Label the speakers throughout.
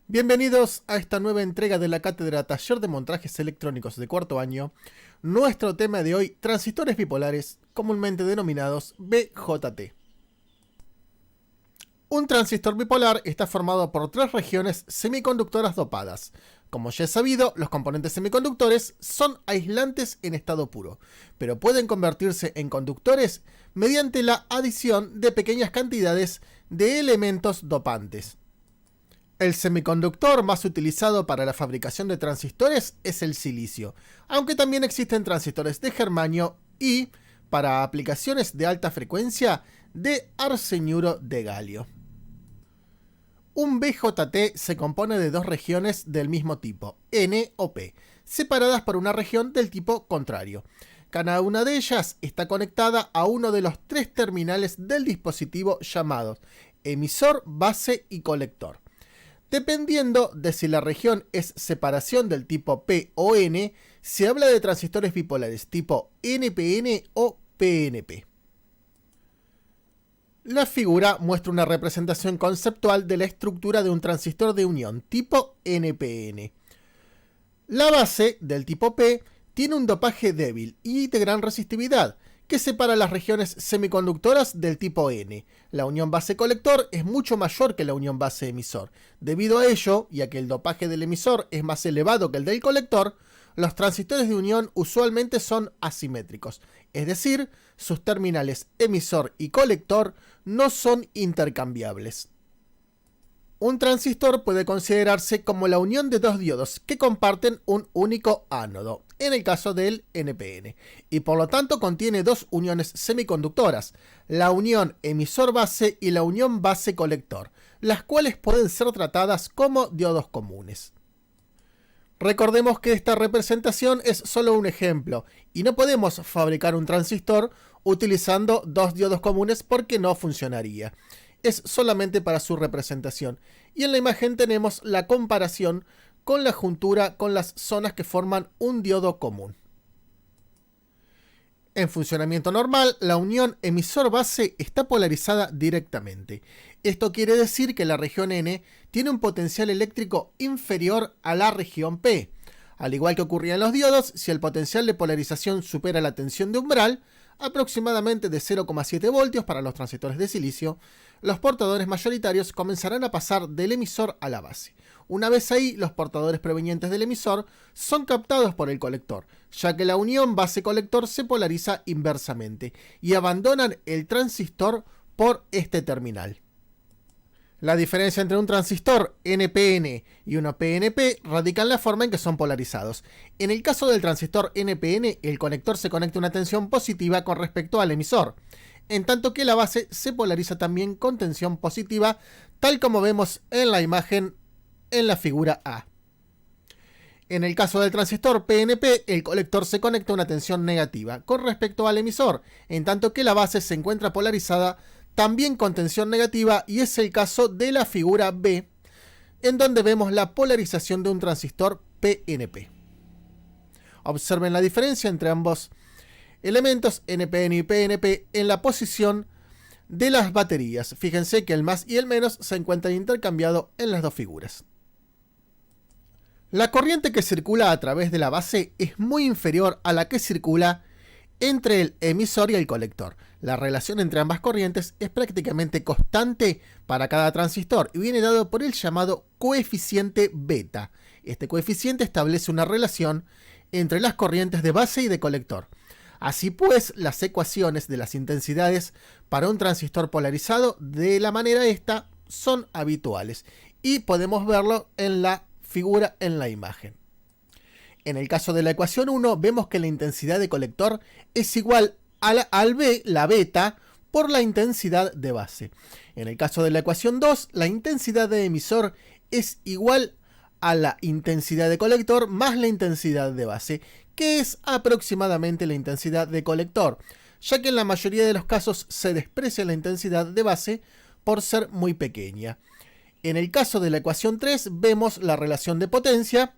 Speaker 1: Bienvenidos a esta nueva entrega de la cátedra Taller de Montajes Electrónicos de cuarto año. Nuestro tema de hoy, transistores bipolares, comúnmente denominados BJT. Un transistor bipolar está formado por tres regiones semiconductoras dopadas. Como ya es sabido, los componentes semiconductores son aislantes en estado puro, pero pueden convertirse en conductores mediante la adición de pequeñas cantidades de elementos dopantes. El semiconductor más utilizado para la fabricación de transistores es el silicio, aunque también existen transistores de germanio y, para aplicaciones de alta frecuencia, de arseniuro de galio. Un BJT se compone de dos regiones del mismo tipo, N o P, separadas por una región del tipo contrario. Cada una de ellas está conectada a uno de los tres terminales del dispositivo llamados emisor, base y colector. Dependiendo de si la región es separación del tipo P o N, se habla de transistores bipolares tipo NPN o PNP. La figura muestra una representación conceptual de la estructura de un transistor de unión tipo NPN. La base del tipo P tiene un dopaje débil y de gran resistividad, que separa las regiones semiconductoras del tipo N. La unión base-colector es mucho mayor que la unión base-emisor. Debido a ello, y a que el dopaje del emisor es más elevado que el del colector, los transistores de unión usualmente son asimétricos, es decir, sus terminales emisor y colector no son intercambiables. Un transistor puede considerarse como la unión de dos diodos que comparten un único ánodo, en el caso del NPN, y por lo tanto contiene dos uniones semiconductoras, la unión emisor-base y la unión base-colector, las cuales pueden ser tratadas como diodos comunes. Recordemos que esta representación es solo un ejemplo, y no podemos fabricar un transistor utilizando dos diodos comunes porque no funcionaría. Es solamente para su representación, y en la imagen tenemos la comparación con la juntura con las zonas que forman un diodo común. En funcionamiento normal, la unión emisor-base está polarizada directamente. Esto quiere decir que la región N tiene un potencial eléctrico inferior a la región P. Al igual que ocurría en los diodos, si el potencial de polarización supera la tensión de umbral, aproximadamente de 0,7 voltios para los transistores de silicio, los portadores mayoritarios comenzarán a pasar del emisor a la base. Una vez ahí, los portadores provenientes del emisor son captados por el colector, ya que la unión base-colector se polariza inversamente, y abandonan el transistor por este terminal. La diferencia entre un transistor NPN y uno PNP radica en la forma en que son polarizados. En el caso del transistor NPN, el conector se conecta a una tensión positiva con respecto al emisor, en tanto que la base se polariza también con tensión positiva, tal como vemos en la imagen en la figura A. En el caso del transistor PNP, el colector se conecta a una tensión negativa con respecto al emisor, en tanto que la base se encuentra polarizada también con tensión negativa, y es el caso de la figura B, en donde vemos la polarización de un transistor PNP. Observen la diferencia entre ambos elementos NPN y PNP en la posición de las baterías. Fíjense que el más y el menos se encuentran intercambiados en las dos figuras. La corriente que circula a través de la base es muy inferior a la que circula entre el emisor y el colector. La relación entre ambas corrientes es prácticamente constante para cada transistor y viene dado por el llamado coeficiente beta. Este coeficiente establece una relación entre las corrientes de base y de colector. Así pues, las ecuaciones de las intensidades para un transistor polarizado de la manera esta son habituales, y podemos verlo en la figura en la imagen. En el caso de la ecuación 1, vemos que la intensidad de colector es igual al B, la beta, por la intensidad de base. En el caso de la ecuación 2, la intensidad de emisor es igual a la intensidad de colector más la intensidad de base, que es aproximadamente la intensidad de colector, ya que en la mayoría de los casos se desprecia la intensidad de base por ser muy pequeña. En el caso de la ecuación 3, vemos la relación de potencia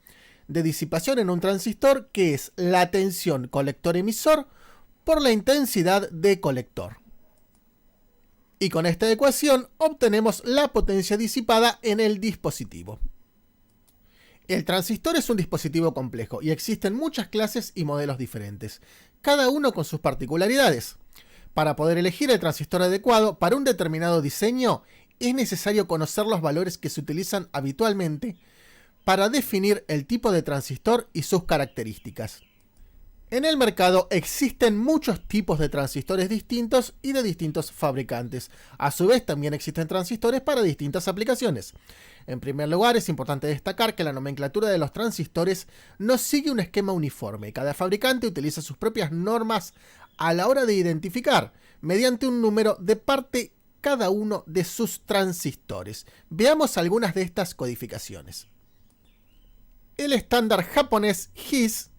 Speaker 1: de disipación en un transistor, que es la tensión colector-emisor por la intensidad de colector. Y con esta ecuación obtenemos la potencia disipada en el dispositivo. El transistor es un dispositivo complejo y existen muchas clases y modelos diferentes, cada uno con sus particularidades. Para poder elegir el transistor adecuado para un determinado diseño, es necesario conocer los valores que se utilizan habitualmente para definir el tipo de transistor y sus características. En el mercado existen muchos tipos de transistores distintos y de distintos fabricantes. A su vez, también existen transistores para distintas aplicaciones. En primer lugar, es importante destacar que la nomenclatura de los transistores no sigue un esquema uniforme. Cada fabricante utiliza sus propias normas a la hora de identificar, mediante un número de parte, cada uno de sus transistores. Veamos algunas de estas codificaciones. El estándar japonés HIS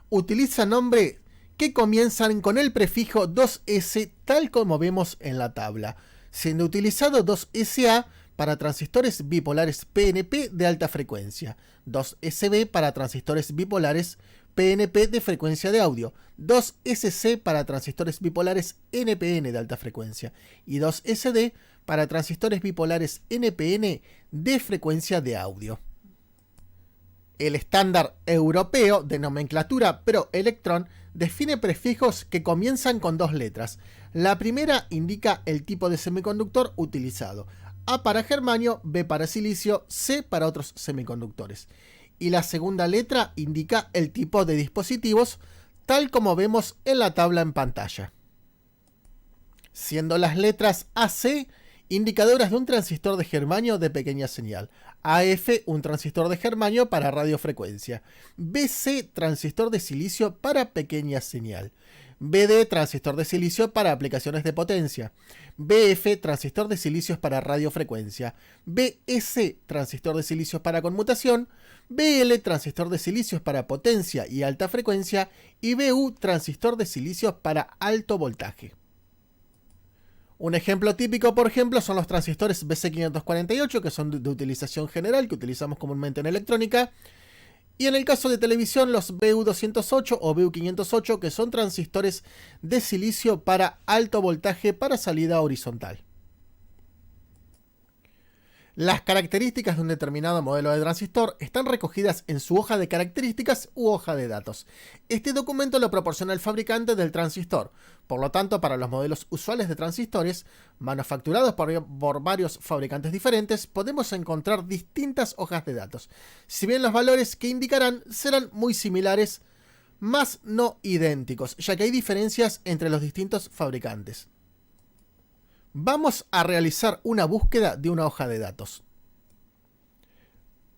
Speaker 1: utiliza nombres que comienzan con el prefijo 2S, tal como vemos en la tabla, siendo utilizado 2SA para transistores bipolares PNP de alta frecuencia, 2SB para transistores bipolares PNP de frecuencia de audio, 2SC para transistores bipolares NPN de alta frecuencia y 2SD para transistores bipolares NPN de frecuencia de audio. El estándar europeo de nomenclatura Pro Electron define prefijos que comienzan con dos letras. La primera indica el tipo de semiconductor utilizado, A para germanio, B para silicio, C para otros semiconductores. Y la segunda letra indica el tipo de dispositivos, tal como vemos en la tabla en pantalla. Siendo las letras AC indicadoras de un transistor de germanio de pequeña señal, AF un transistor de germanio para radiofrecuencia, BC transistor de silicio para pequeña señal, BD transistor de silicio para aplicaciones de potencia, BF transistor de silicios para radiofrecuencia, BS transistor de silicios para conmutación, BL transistor de silicios para potencia y alta frecuencia y BU transistor de silicios para alto voltaje. Un ejemplo típico, por ejemplo, son los transistores BC548, que son de utilización general, que utilizamos comúnmente en electrónica. Y en el caso de televisión, los BU208 o BU508, que son transistores de silicio para alto voltaje para salida horizontal. Las características de un determinado modelo de transistor están recogidas en su hoja de características u hoja de datos. Este documento lo proporciona el fabricante del transistor. Por lo tanto, para los modelos usuales de transistores, manufacturados por varios fabricantes diferentes, podemos encontrar distintas hojas de datos. Si bien los valores que indicarán serán muy similares, mas no idénticos, ya que hay diferencias entre los distintos fabricantes. Vamos a realizar una búsqueda de una hoja de datos.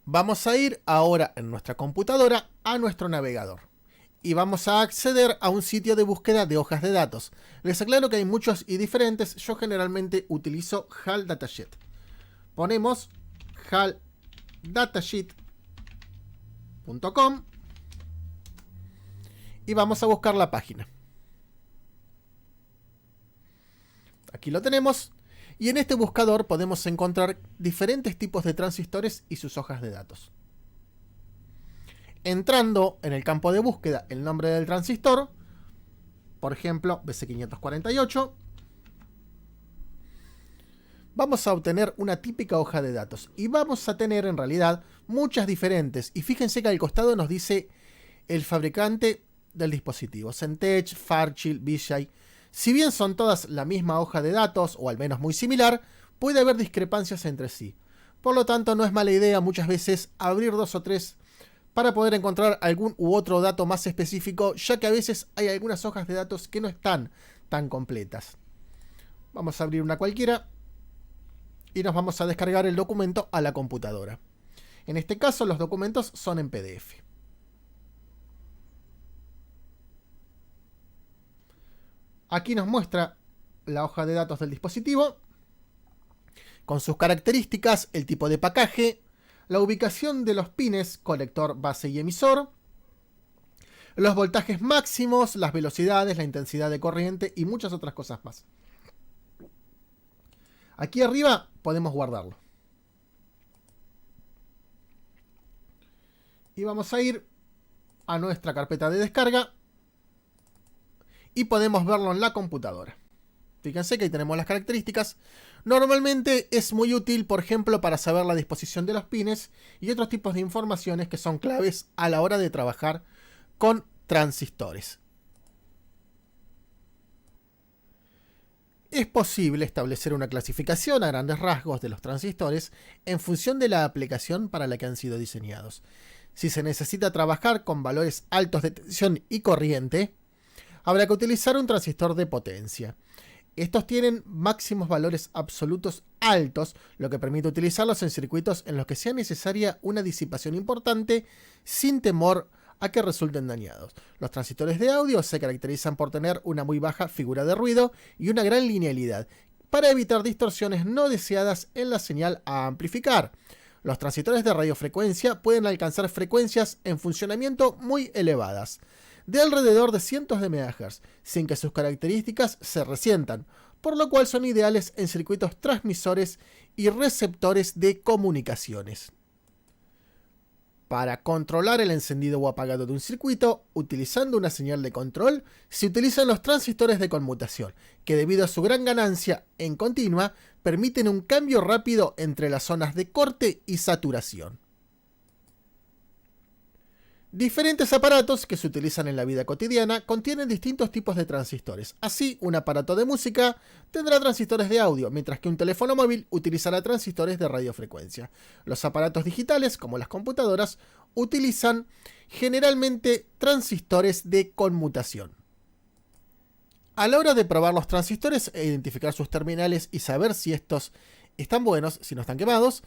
Speaker 1: Vamos a ir ahora en nuestra computadora a nuestro navegador y vamos a acceder a un sitio de búsqueda de hojas de datos. Les aclaro que hay muchos y diferentes. Yo generalmente utilizo HAL Datasheet. Ponemos haldatasheet.com y vamos a buscar la página. Aquí lo tenemos, y en este buscador podemos encontrar diferentes tipos de transistores y sus hojas de datos. Entrando en el campo de búsqueda el nombre del transistor, por ejemplo BC548, vamos a obtener una típica hoja de datos, y vamos a tener en realidad muchas diferentes, y fíjense que al costado nos dice el fabricante del dispositivo, Centech, Fairchild, Vishay. Si bien son todas la misma hoja de datos, o al menos muy similar, puede haber discrepancias entre sí. Por lo tanto, no es mala idea muchas veces abrir dos o tres para poder encontrar algún u otro dato más específico, ya que a veces hay algunas hojas de datos que no están tan completas. Vamos a abrir una cualquiera y nos vamos a descargar el documento a la computadora. En este caso, los documentos son en PDF. Aquí nos muestra la hoja de datos del dispositivo, con sus características, el tipo de pacaje, la ubicación de los pines, colector, base y emisor, los voltajes máximos, las velocidades, la intensidad de corriente y muchas otras cosas más. Aquí arriba podemos guardarlo. Y vamos a ir a nuestra carpeta de descarga y podemos verlo en la computadora. Fíjense que ahí tenemos las características. Normalmente es muy útil, por ejemplo, para saber la disposición de los pines y otros tipos de informaciones que son claves a la hora de trabajar con transistores. Es posible establecer una clasificación a grandes rasgos de los transistores en función de la aplicación para la que han sido diseñados. Si se necesita trabajar con valores altos de tensión y corriente, habrá que utilizar un transistor de potencia. Estos tienen máximos valores absolutos altos, lo que permite utilizarlos en circuitos en los que sea necesaria una disipación importante sin temor a que resulten dañados. Los transistores de audio se caracterizan por tener una muy baja figura de ruido y una gran linealidad, para evitar distorsiones no deseadas en la señal a amplificar. Los transistores de radiofrecuencia pueden alcanzar frecuencias en funcionamiento muy elevadas, de alrededor de cientos de MHz, sin que sus características se resientan, por lo cual son ideales en circuitos transmisores y receptores de comunicaciones. Para controlar el encendido o apagado de un circuito, utilizando una señal de control, se utilizan los transistores de conmutación, que debido a su gran ganancia en continua, permiten un cambio rápido entre las zonas de corte y saturación. Diferentes aparatos que se utilizan en la vida cotidiana contienen distintos tipos de transistores. Así, un aparato de música tendrá transistores de audio, mientras que un teléfono móvil utilizará transistores de radiofrecuencia. Los aparatos digitales, como las computadoras, utilizan generalmente transistores de conmutación. A la hora de probar los transistores e identificar sus terminales y saber si estos están buenos, si no están quemados,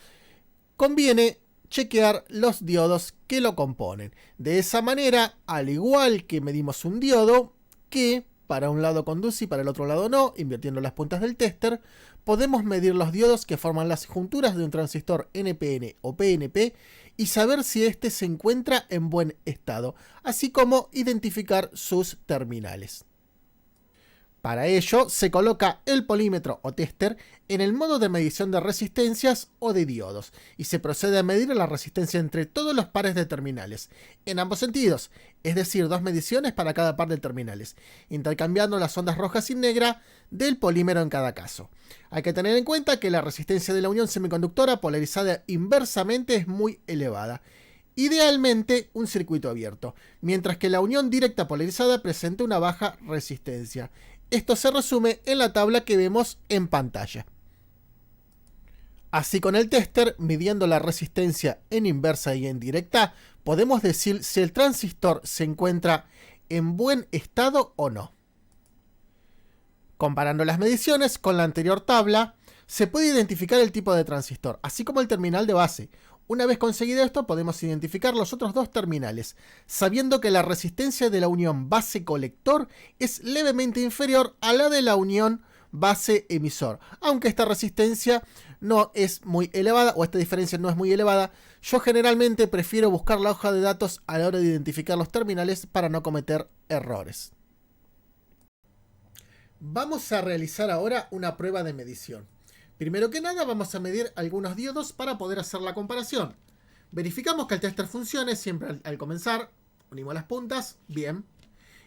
Speaker 1: conviene chequear los diodos que lo componen. De esa manera, al igual que medimos un diodo que para un lado conduce y para el otro lado no, invirtiendo las puntas del tester, podemos medir los diodos que forman las junturas de un transistor NPN o PNP y saber si éste se encuentra en buen estado, así como identificar sus terminales. Para ello, se coloca el polímetro o tester en el modo de medición de resistencias o de diodos y se procede a medir la resistencia entre todos los pares de terminales, en ambos sentidos, es decir, 2 mediciones para cada par de terminales, intercambiando las ondas rojas y negras del polímero en cada caso. Hay que tener en cuenta que la resistencia de la unión semiconductora polarizada inversamente es muy elevada, idealmente un circuito abierto, mientras que la unión directa polarizada presenta una baja resistencia. Esto se resume en la tabla que vemos en pantalla. Así, con el tester, midiendo la resistencia en inversa y en directa, podemos decir si el transistor se encuentra en buen estado o no. Comparando las mediciones con la anterior tabla, se puede identificar el tipo de transistor, así como el terminal de base. Una vez conseguido esto, podemos identificar los otros dos terminales, sabiendo que la resistencia de la unión base-colector es levemente inferior a la de la unión base-emisor. Aunque esta resistencia no es muy elevada, o esta diferencia no es muy elevada, yo generalmente prefiero buscar la hoja de datos a la hora de identificar los terminales para no cometer errores. Vamos a realizar ahora una prueba de medición. Primero que nada, vamos a medir algunos diodos para poder hacer la comparación. Verificamos que el tester funcione siempre al comenzar. Unimos las puntas. Bien.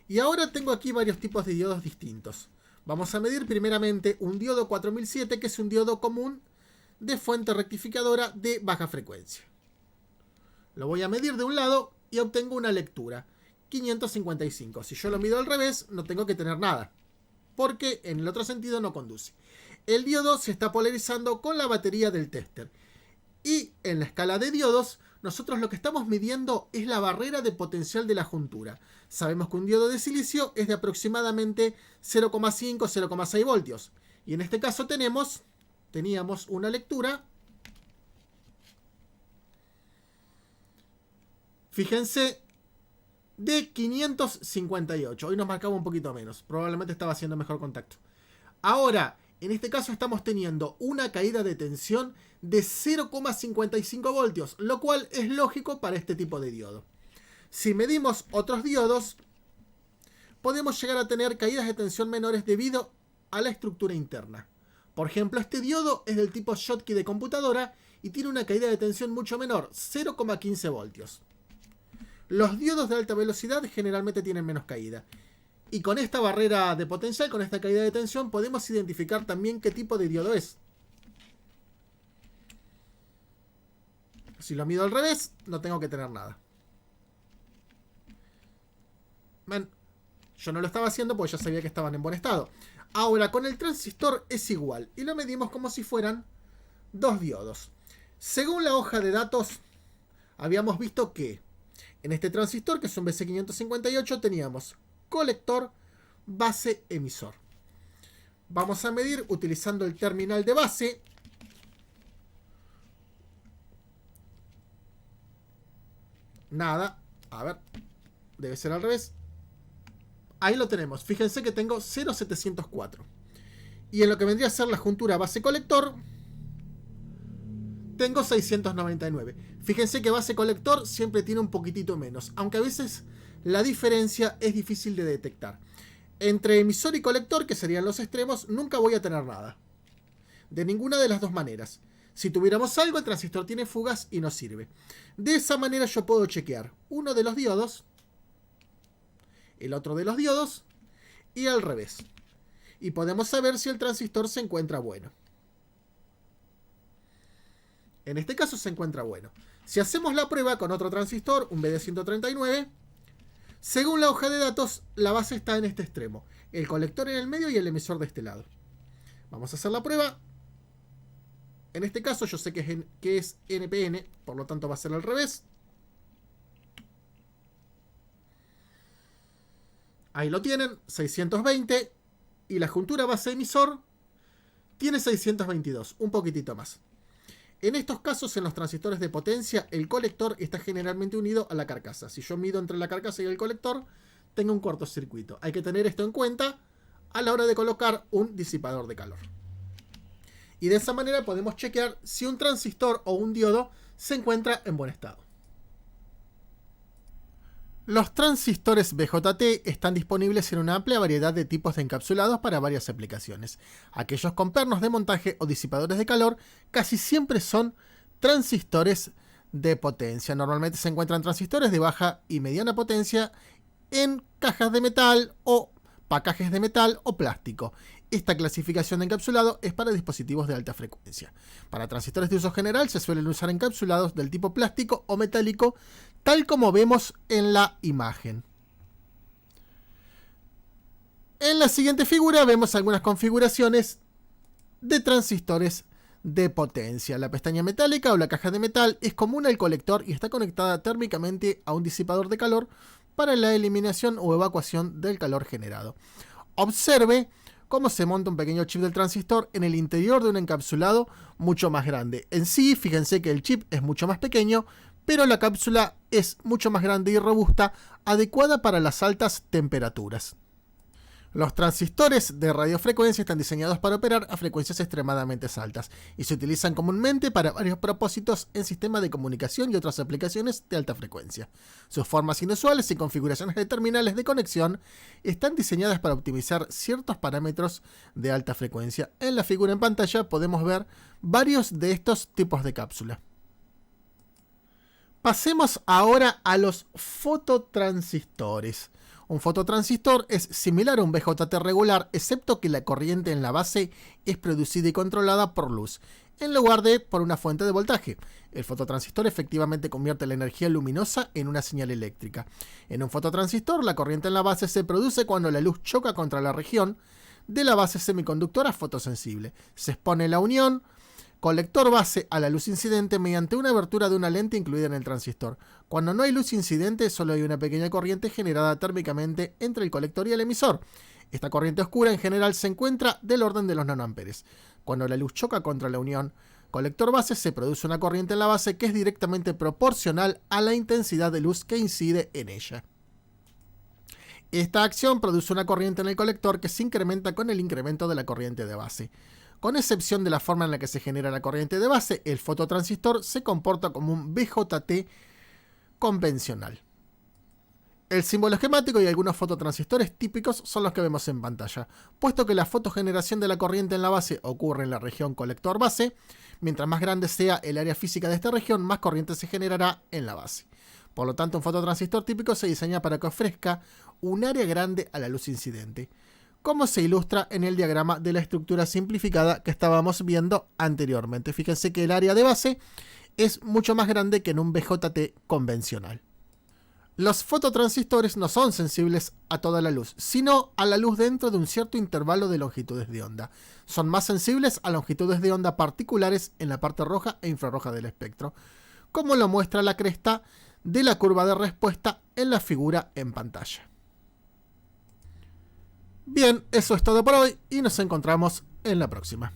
Speaker 1: Y ahora tengo aquí varios tipos de diodos distintos. Vamos a medir primeramente un diodo 4007, que es un diodo común de fuente rectificadora de baja frecuencia. Lo voy a medir de un lado y obtengo una lectura. 555. Si yo lo mido al revés, no tengo que tener nada, porque en el otro sentido no conduce. El diodo se está polarizando con la batería del tester. Y en la escala de diodos, nosotros lo que estamos midiendo es la barrera de potencial de la juntura. Sabemos que un diodo de silicio es de aproximadamente 0,5-0,6 voltios. Y en este caso teníamos una lectura. Fíjense, de 558. Hoy nos marcaba un poquito menos. Probablemente estaba haciendo mejor contacto. Ahora, en este caso estamos teniendo una caída de tensión de 0,55 voltios, lo cual es lógico para este tipo de diodo. Si medimos otros diodos, podemos llegar a tener caídas de tensión menores debido a la estructura interna. Por ejemplo, este diodo es del tipo Schottky de computadora y tiene una caída de tensión mucho menor, 0,15 voltios. Los diodos de alta velocidad generalmente tienen menos caída. Y con esta barrera de potencial, con esta caída de tensión, podemos identificar también qué tipo de diodo es. Si lo mido al revés, no tengo que tener nada. ¿Ven? Yo no lo estaba haciendo porque ya sabía que estaban en buen estado. Ahora, con el transistor es igual. Y lo medimos como si fueran dos diodos. Según la hoja de datos, habíamos visto que en este transistor, que es un BC558, teníamos colector, base, emisor. Vamos a medir utilizando el terminal de base. Nada. A ver. Debe ser al revés. Ahí lo tenemos. Fíjense que tengo 0,704. Y en lo que vendría a ser la juntura base-colector, tengo 699. Fíjense que base-colector siempre tiene un poquitito menos. Aunque a veces la diferencia es difícil de detectar. Entre emisor y colector, que serían los extremos, nunca voy a tener nada. De ninguna de las dos maneras. Si tuviéramos algo, el transistor tiene fugas y no sirve. De esa manera yo puedo chequear uno de los diodos, el otro de los diodos, y al revés. Y podemos saber si el transistor se encuentra bueno. En este caso se encuentra bueno. Si hacemos la prueba con otro transistor, un BD139, según la hoja de datos, la base está en este extremo. El colector en el medio y el emisor de este lado. Vamos a hacer la prueba. En este caso yo sé que es NPN, por lo tanto va a ser al revés. Ahí lo tienen, 620. Y la juntura base emisor tiene 622, un poquitito más. En estos casos, en los transistores de potencia, el colector está generalmente unido a la carcasa. Si yo mido entre la carcasa y el colector, tengo un cortocircuito. Hay que tener esto en cuenta a la hora de colocar un disipador de calor. Y de esa manera podemos chequear si un transistor o un diodo se encuentra en buen estado. Los transistores BJT están disponibles en una amplia variedad de tipos de encapsulados para varias aplicaciones. Aquellos con pernos de montaje o disipadores de calor casi siempre son transistores de potencia. Normalmente se encuentran transistores de baja y mediana potencia en cajas de metal o pacajes de metal o plástico. Esta clasificación de encapsulado es para dispositivos de alta frecuencia. Para transistores de uso general se suelen usar encapsulados del tipo plástico o metálico, tal como vemos en la imagen. En la siguiente figura vemos algunas configuraciones de transistores de potencia. La pestaña metálica o la caja de metal es común al colector y está conectada térmicamente a un disipador de calor para la eliminación o evacuación del calor generado. Observe cómo se monta un pequeño chip del transistor en el interior de un encapsulado mucho más grande. En sí, fíjense que el chip es mucho más pequeño, pero la cápsula es mucho más grande y robusta, adecuada para las altas temperaturas. Los transistores de radiofrecuencia están diseñados para operar a frecuencias extremadamente altas y se utilizan comúnmente para varios propósitos en sistemas de comunicación y otras aplicaciones de alta frecuencia. Sus formas inusuales y configuraciones de terminales de conexión están diseñadas para optimizar ciertos parámetros de alta frecuencia. En la figura en pantalla podemos ver varios de estos tipos de cápsula. Pasemos ahora a los fototransistores. Un fototransistor es similar a un BJT regular, excepto que la corriente en la base es producida y controlada por luz, en lugar de por una fuente de voltaje. El fototransistor efectivamente convierte la energía luminosa en una señal eléctrica. En un fototransistor, la corriente en la base se produce cuando la luz choca contra la región de la base semiconductora fotosensible. Se expone la unión colector base a la luz incidente mediante una abertura de una lente incluida en el transistor. Cuando no hay luz incidente, solo hay una pequeña corriente generada térmicamente entre el colector y el emisor. Esta corriente oscura en general se encuentra del orden de los nanoamperes. Cuando la luz choca contra la unión colector base, se produce una corriente en la base que es directamente proporcional a la intensidad de luz que incide en ella. Esta acción produce una corriente en el colector que se incrementa con el incremento de la corriente de base. Con excepción de la forma en la que se genera la corriente de base, el fototransistor se comporta como un BJT convencional. El símbolo esquemático y algunos fototransistores típicos son los que vemos en pantalla. Puesto que la fotogeneración de la corriente en la base ocurre en la región colector-base, mientras más grande sea el área física de esta región, más corriente se generará en la base. Por lo tanto, un fototransistor típico se diseña para que ofrezca un área grande a la luz incidente, como se ilustra en el diagrama de la estructura simplificada que estábamos viendo anteriormente. Fíjense que el área de base es mucho más grande que en un BJT convencional. Los fototransistores no son sensibles a toda la luz, sino a la luz dentro de un cierto intervalo de longitudes de onda. Son más sensibles a longitudes de onda particulares en la parte roja e infrarroja del espectro, como lo muestra la cresta de la curva de respuesta en la figura en pantalla. Bien, eso es todo por hoy y nos encontramos en la próxima.